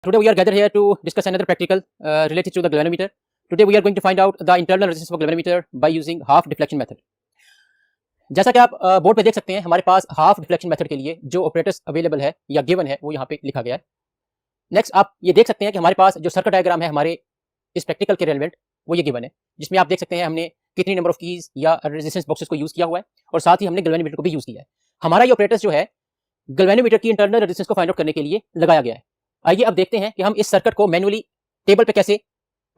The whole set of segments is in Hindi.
Today we are gathered here to discuss another practical related to the galvanometer. Today we are going to find out the internal resistance of a galvanometer by using half deflection method. जैसा कि आप बोर्ड पे देख सकते हैं, हमारे पास हाफ डिफ्लेक्शन मेथड के लिए जो ऑपरेटर्स अवेलेबल है या गिवन है वो यहाँ पे लिखा गया है. नेक्स्ट आप ये देख सकते हैं कि हमारे पास जो सर्किट डायग्राम है हमारे इस प्रैक्टिकल के रेलेवेंट वो ये गिवन है, जिसमें आप देख सकते हैं हमने कितनी नंबर ऑफ कीज या रेजिस्टेंस बॉक्सेस को यूज किया हुआ है और साथ ही हमने गैल्वेनोमीटर को भी यूज किया है. हमारा ये ऑपरेटर्स जो है गैल्वेनोमीटर की इंटरनल रेजिस्टेंस को फाइंड आउट करने के लिए लगाया गया है. आइए अब देखते हैं कि हम इस सर्किट को मैनुअली टेबल पे कैसे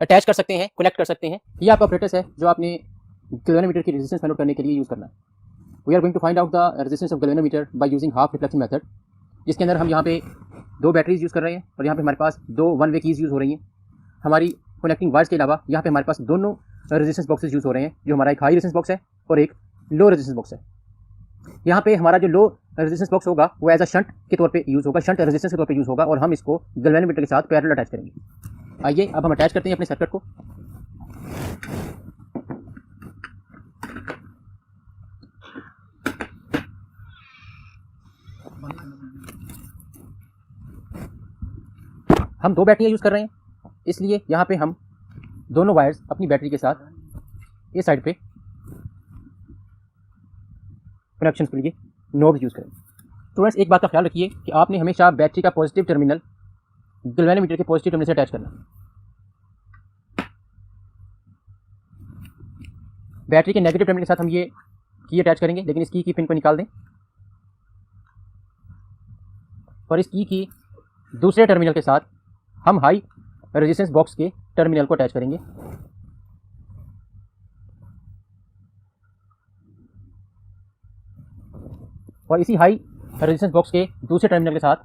अटैच कर सकते हैं, कनेक्ट कर सकते हैं. ये आपका ऑपरेटर्स है जो आपने गैल्वेनोमीटर की रेजिस्टेंस फाइंड आउट करने के लिए यूज करना है. We are going to find out the resistance of galvanometer by using half deflection method, जिसके अंदर हम यहाँ पे दो बैटरीज यूज़ कर रहे हैं और यहाँ पे हमारे पास दो वन वे कीज़ यूज़ हो रही हैं. हमारी कनेक्टिंग वायर्स के अलावा यहाँ पे हमारे पास दोनों रेजिस्टेंस बॉक्सेस यूज़ हो रहे हैं, जो हमारा एक हाई रेजिस्टेंस बॉक्स है और एक लो रेजिस्टेंस बॉक्स है. यहाँ पे हमारा जो लो रेजिस्टेंस बॉक्स होगा वो एज अ शंट के तौर पे यूज़ होगा, शंट रेजिस्टेंस के तौर पे यूज़ होगा और हम इसको गैल्वेनोमीटर के साथ पैरेलल अटैच करेंगे. आइए अब हम अटैच करते हैं अपने सर्किट को. हम दो बैटरियाँ यूज़ कर रहे हैं, इसलिए यहाँ पे हम दोनों वायर्स अपनी बैटरी के साथ इस साइड पे कनेक्शन के लिए नोब्स यूज़ करेंगे. स्टूडेंट्स एक बात का ख्याल रखिए कि आपने हमेशा बैटरी का पॉजिटिव टर्मिनल गैल्वेनोमीटर के पॉजिटिव टर्मिनल से अटैच करना है. बैटरी के नेगेटिव टर्मिनल के साथ हम ये की अटैच करेंगे, लेकिन इस की पिन को निकाल दें और इस की दूसरे टर्मिनल के साथ हम हाई रेजिस्टेंस बॉक्स के टर्मिनल को अटैच करेंगे. और इसी हाई रेजिस्टेंस बॉक्स के दूसरे टर्मिनल के साथ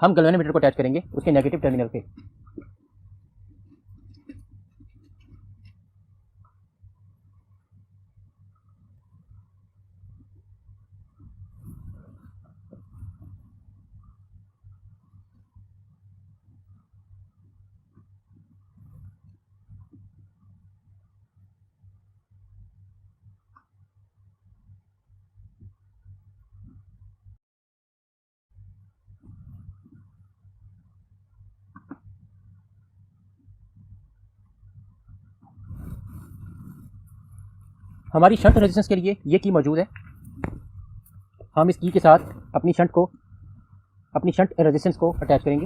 हम गैल्वेनोमीटर को अटैच करेंगे उसके नेगेटिव टर्मिनल पे. हमारी शंट रेजिस्टेंस के लिए ये की मौजूद है. हम इस की के साथ अपनी शंट रेजिस्टेंस को अटैच करेंगे.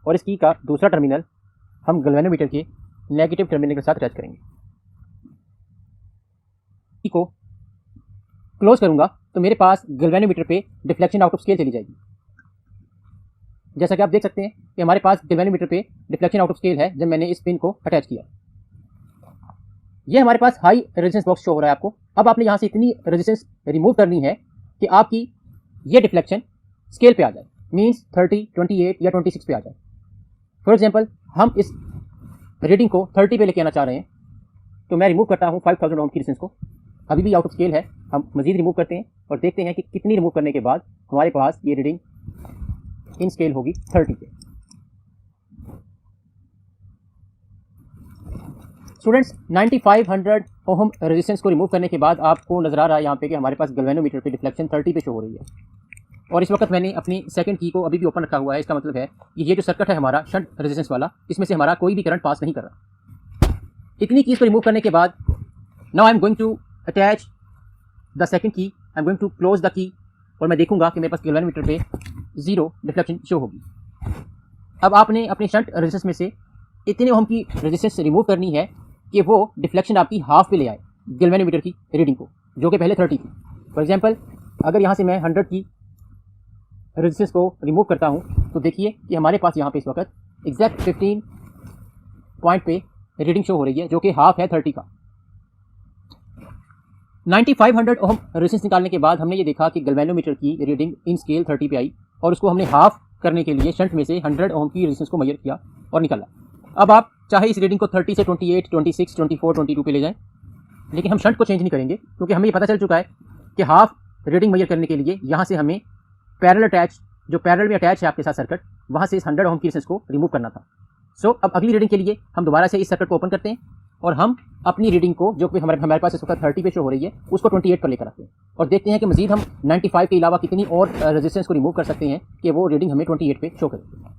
और इस की का दूसरा टर्मिनल हम गैल्वेनोमीटर के नेगेटिव टर्मिनल के साथ अटैच करेंगे. की को क्लोज करूंगा तो मेरे पास गैल्वेनोमीटर पे डिफ्लेक्शन आउट ऑफ स्केल चली जाएगी. जैसा कि आप देख सकते हैं कि हमारे पास गैल्वेनोमीटर पे डिफ्लेक्शन आउट ऑफ स्केल है जब मैंने इस पिन को अटैच किया. ये हमारे पास हाई रेजिस्टेंस बॉक्स शो हो रहा है आपको. अब आपने यहाँ से इतनी रेजिस्टेंस रिमूव करनी है कि आपकी ये डिफ्लेक्शन स्केल पे आ जाए, मीन्स 30, 28 या 26 पे आ जाए. फॉर एग्जाम्पल हम इस रीडिंग को 30 पे लेके आना चाह रहे हैं, तो मैं रिमूव करता हूँ 5000 ओम की रेजिस्टेंस को. अभी भी आउट ऑफ स्केल है, हम मजीद रिमूव करते हैं और देखते हैं कि कितनी रिमूव करने के बाद हमारे पास ये रीडिंग इन स्केल होगी 30 पे. स्टूडेंट्स 9500 ओम रेजिस्टेंस को रिमूव करने के बाद आपको नजर आ रहा है यहाँ पे कि हमारे पास गैल्वेनोमीटर पे डिफ्लेक्शन 30 पे शो हो रही है. और इस वक्त मैंने अपनी सेकंड की को अभी भी ओपन रखा हुआ है. इसका मतलब है कि ये जो सर्किट है हमारा शंट रेजिस्टेंस वाला, इसमें से हमारा कोई भी करंट पास नहीं कर रहा. इतनी कीज को रिमूव करने के बाद now I am going to attach the second key, I am going to close the key और मैं देखूंगा कि मेरे पास गैल्वेनोमीटर पे जीरो डिफ्लेक्शन शो होगी. अब आपने अपने शंट रेजिस्टेंस में से इतने ओम की रेजिस्टेंस रिमूव करनी है कि वो डिफ्लेक्शन आपकी हाफ पे ले आए गैल्वेनोमीटर की रीडिंग को, जो कि पहले 30 थी. फॉर एग्जांपल अगर यहाँ से मैं 100 की रेजिस्टेंस को रिमूव करता हूँ तो देखिए कि हमारे पास यहाँ पे इस वक्त एग्जैक्ट 15 पॉइंट पे रीडिंग शो हो रही है, जो कि हाफ है 30 का. 9500 ओम रेजिस्टेंस निकालने के बाद हमने ये देखा कि गैल्वेनोमीटर की रीडिंग इन स्केल 30 पे आई और उसको हमने हाफ करने के लिए शंट में से 100 ओम की रेजिस्टेंस को मेजर किया और निकाला. अब आप चाहे इस रीडिंग को 30 से 28, 26, 24, 22 पे ले जाएं, लेकिन हम शंट को चेंज नहीं करेंगे क्योंकि हमें ये पता चल चुका है कि हाफ रीडिंग मेजर करने के लिए यहाँ से हमें पैरेलल अटैच, जो पैरेलल में अटैच है आपके साथ सर्किट, वहाँ से इस 100 ओम की रेजिस्टेंस को रिमूव करना था. सो अब अगली रीडिंग के लिए हम दोबारा से इस सर्किट को ओपन करते हैं और हम अपनी रीडिंग को जो कि हमारे पास इस वक्त 30 पे शो हो रही है उसको 28 पर लेकर आते हैं और देखते हैं कि मजीद हम 95 के अलावा कितनी और रेजिस्टेंस को रिमूव कर सकते हैं कि वो रीडिंग हमें 28 पे शो करे।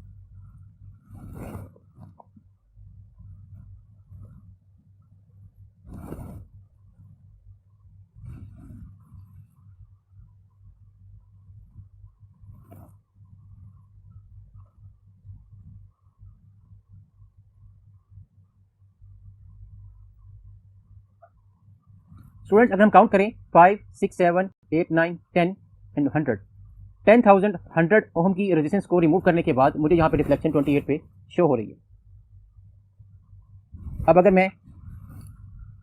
स्टूडेंट्स अगर हम काउंट करें 5, 6, 7, 8, 9, 10 एंड 100, 10,000 100 ओहम की रेजिस्टेंस को रिमूव करने के बाद मुझे यहाँ पे रिफ्लेक्शन 28 पे शो हो रही है। अब अगर मैं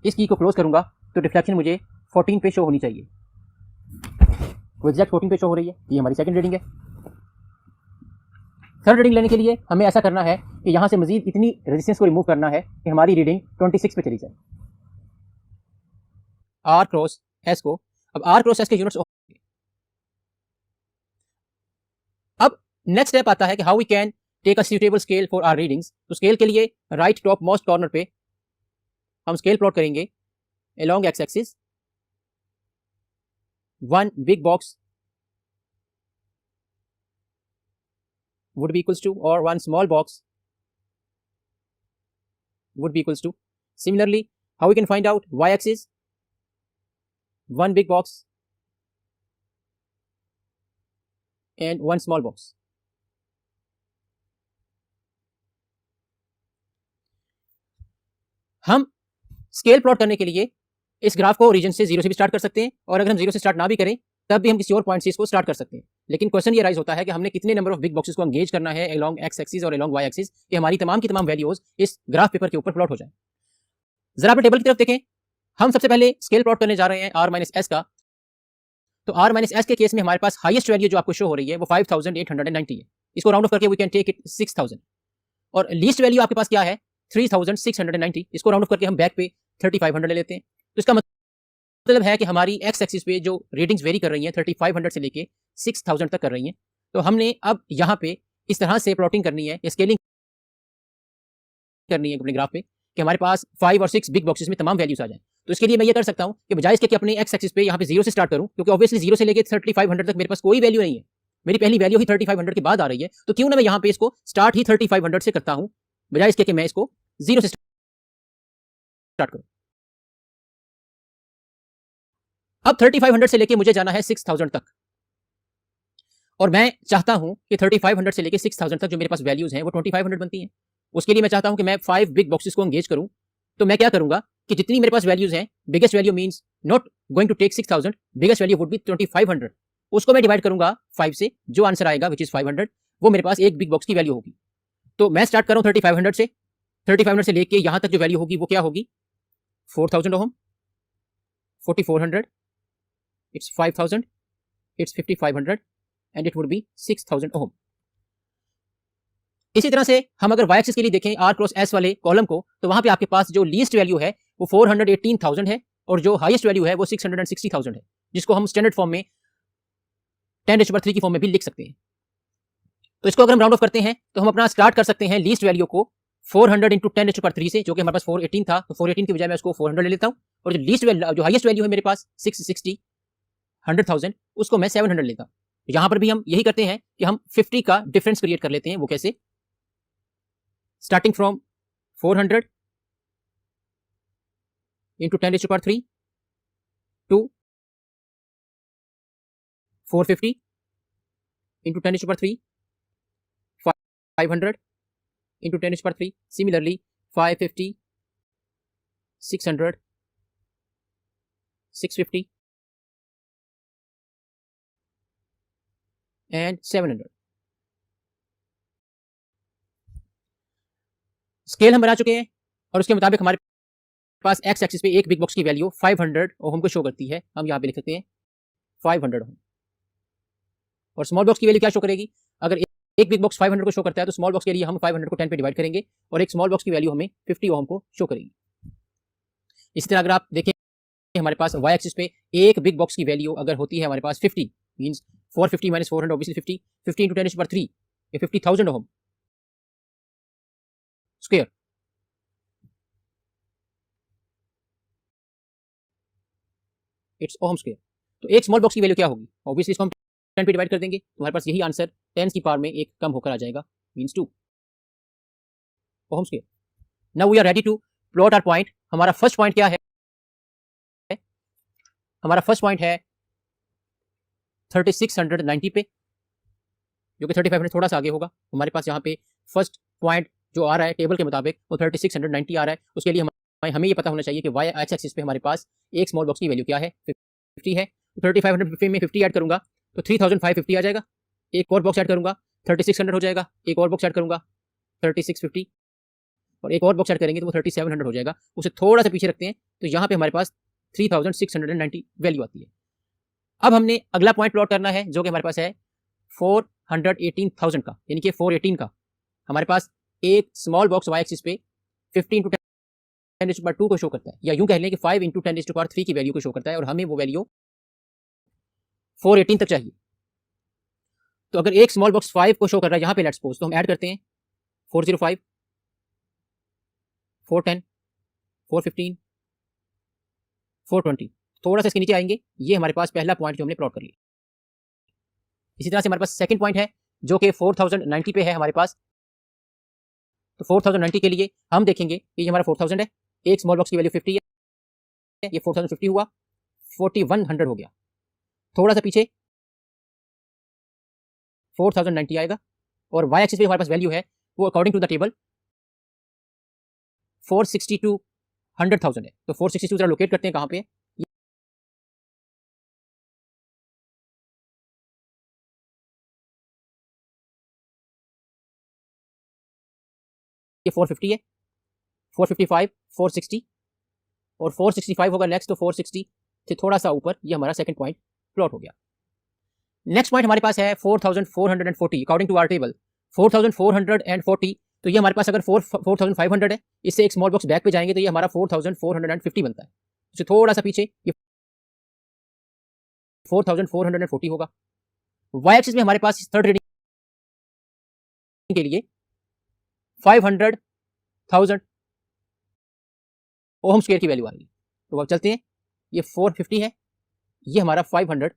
इस की को क्लोज करूँगा तो रिफ्लेक्शन मुझे 14 पे शो होनी चाहिए। वो एग्जैक्ट 14 पे शो हो रही है। ये हमारी सेकंड रीडिंग है। थर्ड रीडिंग लेने के लिए हमें ऐसा करना है कि यहाँ से मजीद इतनी रेजिस्टेंस को रिमूव करना है कि हमारी रीडिंग 26 पे चली जाए। आर क्रॉस एस को, अब आर क्रॉस एस के यूनिट्स, अब नेक्स्ट स्टेप आता है कि how we can take a suitable scale for R readings. तो स्केल के लिए राइट टॉप मोस्ट कॉर्नर पे हम स्केल प्लॉट करेंगे along x axis, one big box would be equals to, or one small box would be equals to. Similarly, how we can find out y axis, one big box and one small box. हम स्केल प्लॉट करने के लिए इस ग्राफ को ओरिजिन से 0 से भी स्टार्ट कर सकते हैं और अगर हम 0 से स्टार्ट ना भी करें तब भी हम किसी और पॉइंट से इसको स्टार्ट कर सकते हैं। लेकिन क्वेश्चन ये राइज होता है कि हमने कितने नंबर ऑफ बिग बॉक्सेस को एंगेज करना है अलोंग एक्स एक्सिस और अलोंग वाई एक्सिस कि हमारी तमाम की तमाम वैल्यूज इस ग्राफ पेपर के ऊपर प्लॉट हो जाए। जरा अपने टेबल की तरफ देखें। हम सबसे पहले स्केल प्लॉट करने जा रहे हैं आर माइनस एस का। तो आर माइनस एस के केस में हमारे पास हाईएस्ट वैल्यू जो आपको शो हो रही है वो 5890 है। इसको राउंड ऑफ करके वी कैन टेक इट 6000 और लीस्ट वैल्यू आपके पास क्या है 3690। इसको राउंड ऑफ करके हम बैक पे 3500 ले लेते हैं। तो इसका मतलब है कि हमारी एक्स एक्सिस पे जो रीडिंग्स वेरी कर रही हैं 3500 से लेके 6000 तक कर रही हैं। तो हमने अब यहाँ पे इस तरह से प्लॉटिंग करनी है, स्केलिंग करनी है अपने ग्राफ पे कि हमारे पास 5 और 6 बिग बॉक्सेस में तमाम वैल्यूज आ जाए। तो इसके लिए मैं ये कर सकता हूँ कि बजाय इसके कि अपने एक्स एक्सिस पे यहाँ पे 0 से स्टार्ट करूँ, क्योंकि ऑब्वियसली 0 से लेके 3500 तक मेरे पास कोई वैल्यू नहीं है, मेरी पहली वैल्यू ही 3500 के बाद आ रही है। तो क्यों ना मैं यहाँ पे इसको स्टार्ट ही 3500 से करता हूँ बजाय इसके कि मैं इसको 0 से स्टार्ट करूँ। अब 3500 से लेके मुझे जाना है 6000 तक और मैं चाहता हूं कि 3500 से लेके 6000 तक जो मेरे पास वैल्यूज हैं वो 2500 बनती हैं। उसके लिए मैं चाहता हूं कि मैं 5 बिग बॉक्सेस को एंगेज करूं। तो मैं क्या करूंगा कि जितनी मेरे पास वैल्यूज हैं, biggest value means not going to take 6000, biggest value would be 2500, उसको मैं डिवाइड करूंगा 5 से, जो आंसर आएगा विच इज 500 वो मेरे पास एक बिग बॉक्स की वैल्यू होगी। तो मैं स्टार्ट कर रहा हूं 3500 से, 3500 से लेके यहां तक जो वैल्यू होगी वो क्या होगी 4000 ohm, 4400, it's 5000, it's 5500 and it would be 6000 ohm। इसी तरह से हम अगर y एक्सिस के लिए देखें r क्रॉस s वाले कॉलम को, तो वहां पे आपके पास जो लीस्ट वैल्यू है वो 418,000 है और जो हाईएस्ट वैल्यू है वो 660,000 है, जिसको हम स्टैंडर्ड फॉर्म में 10⁻³ की फॉर्म में भी लिख सकते हैं। तो इसको अगर हम राउंड ऑफ करते हैं तो हम अपना स्टार्ट कर सकते हैं लीस्ट वैल्यू को 400 इंटू 10⁻³ से, जो कि हमारे पास 418 था। तो 418 की बजाय मैं उसको 400 ले लेता हूँ और जो लीस्ट वैल्यू, जो हाईएस्ट वैल्यू है मेरे पास 660, 100,000, उसको मैं 700 लेता हूं। यहां पर भी हम यही करते हैं कि हम 50 का डिफरेंस क्रिएट कर लेते हैं। वो कैसे? Starting from 400 into 10⁻³ to 450 into 10⁻³, 500 into 10⁻³, similarly 550, 600, 650 and 700। Scale हम बना चुके हैं और उसके मुताबिक हमारे पास एक्स एक्सिस पे एक बिग बॉक्स की वैल्यू 500 ओहम को शो करती है। हम यहाँ पे लिख सकते हैं 500 ओहम। और स्मॉल बॉक्स की वैल्यू क्या शो करेगी? अगर एक बिग बॉक्स 500 को शो करता है तो स्मॉल बॉक्स के लिए हम 500 को 10 पे डिवाइड करेंगे और एक स्मॉल बॉक्स की वैल्यू हमें 50 ओहम को शो करेगी। इसी तरह अगर आप देखें हमारे पास वाई एक्सिस पे एक बिग बॉक्स की वैल्यू अगर होती है हमारे पास 50, मींस 450 माइनस 400 ऑब्वियसली 50, 50 इंटू 10⁻³ ये 50,000 ohm square. It's ohm square. तो एक स्मॉल बॉक्स की वैल्यू क्या होगी? ऑब्वियसली इसको हम 10 पे डिवाइड कर देंगे, तुम्हारे पास यही आंसर 10 की पावर में एक कम होकर आ जाएगा, means 2 ohm square. Now we are ready to plot our point. हमारा फर्स्ट पॉइंट क्या है? हमारा फर्स्ट पॉइंट है 3690 पे, जो कि 3500 थोड़ा सा आगे होगा। हमारे पास यहाँ पे फर्स्ट पॉइंट जो आ रहा है टेबल के मुताबिक वो 3690 आ रहा है। उसके लिए हमें ये पता होना चाहिए कि वाई एक्स एक्सिस पे हमारे पास एक स्मॉल बॉक्स की वैल्यू क्या है, 50 है। तो 3550 में 50 ऐड करूंगा तो 3550 आ जाएगा। एक और बॉक्स ऐड करूंगा 3600 हो जाएगा। एक और बॉक्स ऐड करूंगा 3650 और एक और बॉक्स ऐड करेंगे तो वो 3700 हो जाएगा। उसे थोड़ा सा पीछे रखते हैं तो यहाँ पे हमारे पास 3690 वैल्यू आती है। अब हमने अगला पॉइंट प्लॉट करना है जो कि हमारे पास है 418,000 का, यानी कि 418 का। हमारे पास एक स्मॉल बॉक्स वाई एक्सिस पे 50 × 10⁻2 को शो करता है, या यूं कह लें कि 5 × 10⁻3 की वैल्यू को शो करता है, और हमें वो वैल्यू 418 तक चाहिए। तो अगर एक स्मॉल बॉक्स 5 को शो कर रहा है यहाँ पे लेट्स सपोज, तो हम ऐड करते हैं 405, 410, 415, 420। थोड़ा सा इसके नीचे आएंगे, ये हमारे पास पहला पॉइंट जो हमने प्लॉट कर लिया। इसी तरह से हमारे पास सेकंड पॉइंट है जो कि 4090 पे है हमारे पास। तो 4090 के लिए हम देखेंगे कि ये हमारा 4000 है, एक स्मॉल बॉक्स की वैल्यू 50 है, ये 4050 हुआ, 4100 हो गया। थोड़ा सा पीछे 4090 आएगा, और वाई एक्सिस पे हमारे पास वैल्यू है वो according to the table 460 to 100,000 है। तो 462 जरा लोकेट करते हैं कहाँ पे, ये 450 है, 455, 460 और 465 होगा नेक्स्ट। तो 460 से थोड़ा सा ऊपर ये हमारा सेकंड पॉइंट प्लॉट हो गया। नेक्स्ट पॉइंट हमारे पास है 4440 अकॉर्डिंग टू आवर टेबल 4440। तो ये हमारे पास अगर 4500 है, इससे एक स्मॉल बॉक्स बैक पे जाएंगे तो ये हमारा 4450 बनता है। इससे थोड़ा सा पीछे ये 4440 होगा। वाई एक्सिस में हमारे पास थर्ड रीडिंग के लिए 500,000 ओहम स्क्वायर की वैल्यू आ रही है। तो अब चलते हैं, ये 450 है, ये हमारा 500,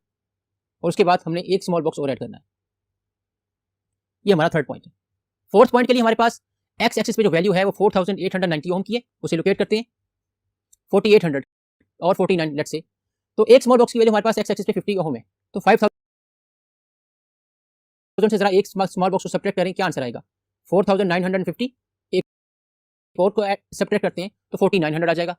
और उसके बाद हमने एक स्मॉल बॉक्स और ऐड करना है। ये हमारा थर्ड पॉइंट है। फोर्थ पॉइंट के लिए हमारे पास एक्स एक्सिस पे जो वैल्यू है वो 4890 ओम की है, उसे लोकेट करते हैं 4800 और 49 लेट्स से। तो एक स्मॉल बॉक्स की वैल्यू हमारे पास एक्स एक्सिस पे 50 ओम है, तो 5000 से जरा एक स्मॉल बॉक्स को सब्ट्रैक्ट करें, क्या आंसर आएगा 4950। एक और को सब्ट्रैक्ट करते हैं तो 4900 आ जाएगा।